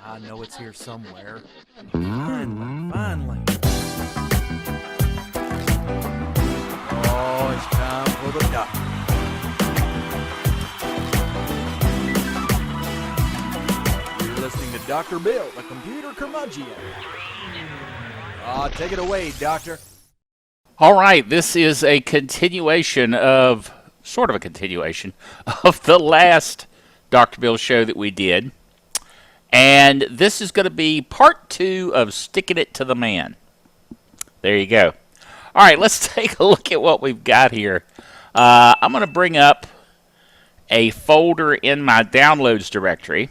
I know it's here somewhere. Finally. Oh, it's time for the doctor. You're listening to Dr. Bill, the computer curmudgeon. Take it away, Doctor. All right, this is a continuation of, sort of a continuation, of the last Dr. Bill show that we did. And this is going to be part 2 of Sticking It to the Man. There you go. All right, let's take a look at what we've got here. I'm going to bring up a folder in my downloads directory.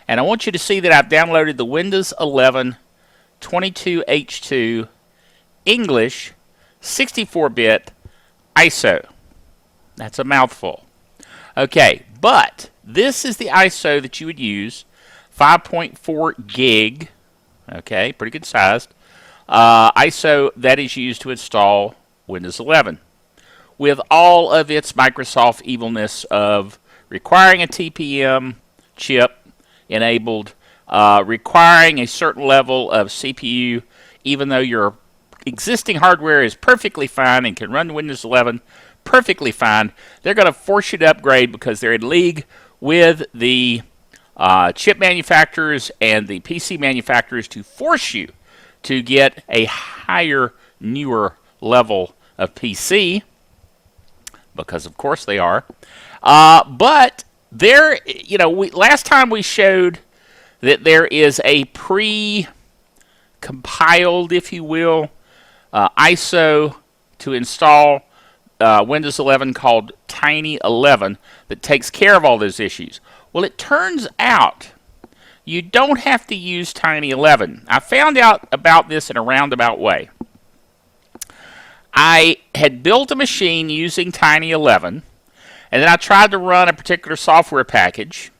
And I want you to see that I've downloaded the Windows 11 22H2 English 64-bit ISO. That's a mouthful. Okay, but this is the ISO that you would use, 5.4 gig, okay, pretty good sized, ISO that is used to install Windows 11, with all of its Microsoft evilness of requiring a TPM chip enabled, requiring a certain level of CPU, even though your existing hardware is perfectly fine and can run Windows 11 perfectly fine. They're going to force you to upgrade because they're in league with the chip manufacturers and the PC manufacturers to force you to get a higher, newer level of PC, because of course they are. But there, last time we showed that there is a pre-compiled, if you will, ISO to install Windows 11 called Tiny 11 that takes care of all those issues. Well, it turns out you don't have to use Tiny 11. I found out about this in a roundabout way. I had built a machine using Tiny 11, and then I tried to run a particular software package.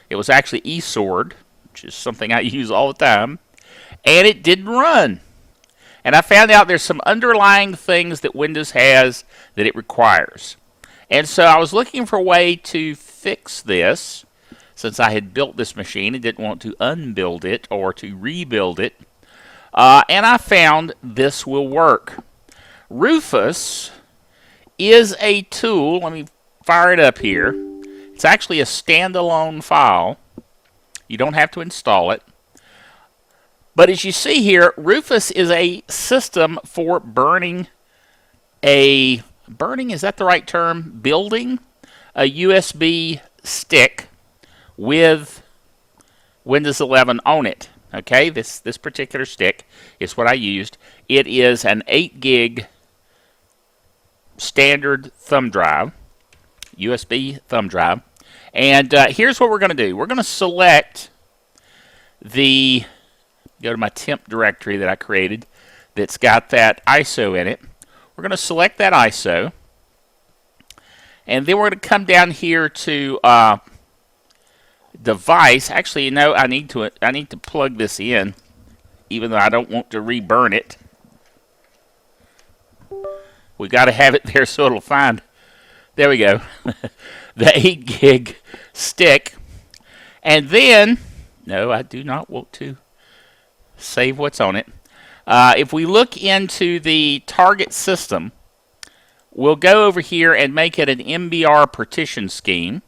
It was actually eSword, which is something I use all the time, and it didn't run. And I found out there's some underlying things that Windows has that it requires. And so I was looking for a way to fix this, since I had built this machine and didn't want to unbuild it or to rebuild it. And I found this will work. Rufus is a tool. Let me fire it up here. It's actually a standalone file. You don't have to install it. But as you see here, Rufus is a system for burning, is that the right term? Building a USB stick with Windows 11 on it. Okay, this particular stick is what I used. It is an 8 gig standard thumb drive, USB thumb drive. And here's what we're going to do. We're going to select go to my temp directory that I created that's got that ISO in it. We're going to select that ISO, and then we're going to come down here to device. Actually, I need to plug this in, even though I don't want to reburn it. We got to have it there so it'll find. There we go, the 8 gig stick, and then no, I do not want to save what's on it. If we look into the target system, we'll go over here and make it an MBR partition scheme,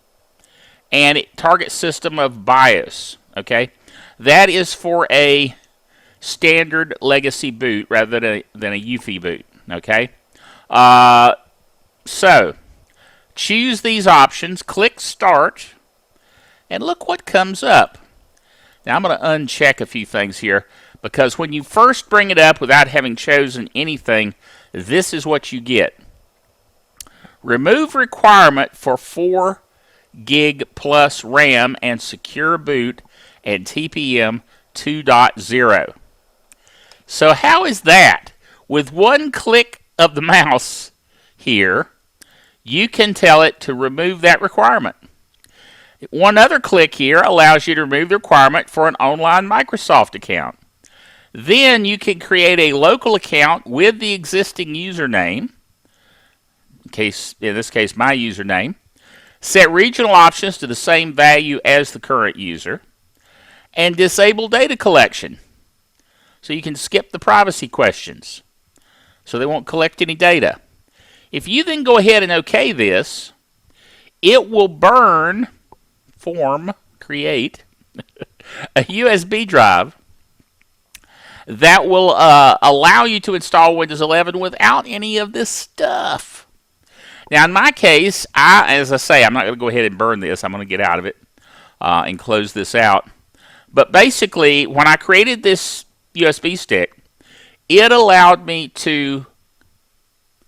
and target system of BIOS. Okay, that is for a standard legacy boot rather than a UEFI boot. Okay, so choose these options, click Start, and look what comes up. Now I'm going to uncheck a few things here, because when you first bring it up without having chosen anything, this is what you get. Remove requirement for 4 gig plus RAM and secure boot and TPM 2.0. So how is that? With one click of the mouse here, you can tell it to remove that requirement. One other click here allows you to remove the requirement for an online Microsoft account. Then you can create a local account with the existing username, in this case my username. set regional options to the same value as the current user, and disable data collection. So you can skip the privacy questions, so they won't collect any data. If you then go ahead and OK this, it will create a USB drive that will allow you to install Windows 11 without any of this stuff. Now, in my case, as I say, I'm not going to go ahead and burn this. I'm going to get out of it and close this out. But basically, when I created this USB stick, it allowed me to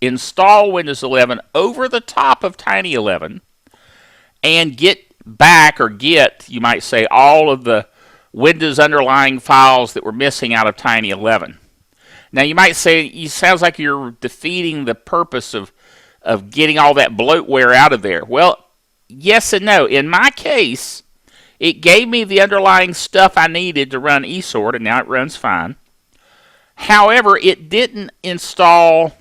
install Windows 11 over the top of Tiny 11 and get, you might say, all of the Windows underlying files that were missing out of Tiny 11. Now, you might say, it sounds like you're defeating the purpose of getting all that bloatware out of there. Well, yes and no. In my case, it gave me the underlying stuff I needed to run eSword, and now it runs fine. However, it didn't install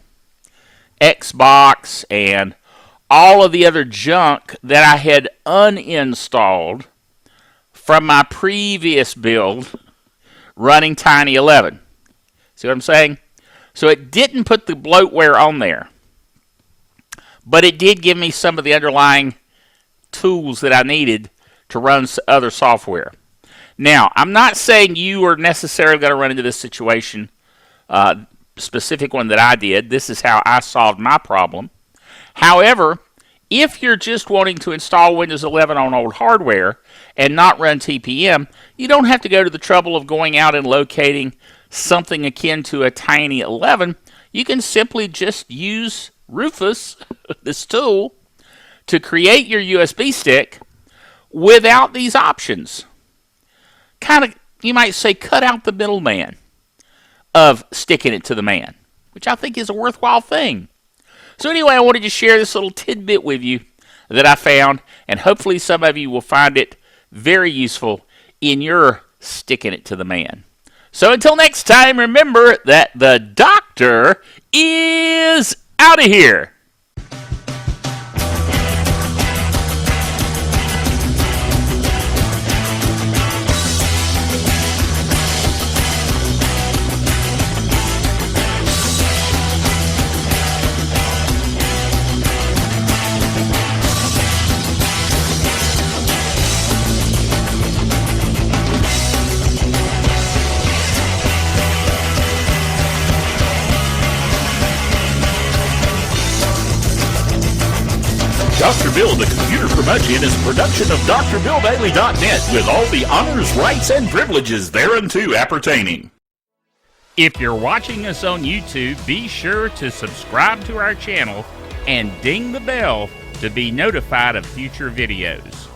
Xbox and all of the other junk that I had uninstalled from my previous build running Tiny 11. See what I'm saying? So it didn't put the bloatware on there, but it did give me some of the underlying tools that I needed to run other software. Now, I'm not saying you are necessarily going to run into this situation, specific one that I did. This is how I solved my problem. However, if you're just wanting to install Windows 11 on old hardware and not run TPM, you don't have to go to the trouble of going out and locating something akin to a Tiny 11. You can simply just use Rufus, this tool, to create your USB stick without these options. Kind of, you might say, cut out the middleman of sticking it to the man, which I think is a worthwhile thing. So anyway, I wanted to share this little tidbit with you that I found, and hopefully some of you will find it very useful in your sticking it to the man. So until next time, remember that the doctor is out of here. Dr. Bill, the Computer Curmudgeon, is a production of DrBillDaily.net with all the honors, rights, and privileges thereunto appertaining. If you're watching us on YouTube, be sure to subscribe to our channel and ding the bell to be notified of future videos.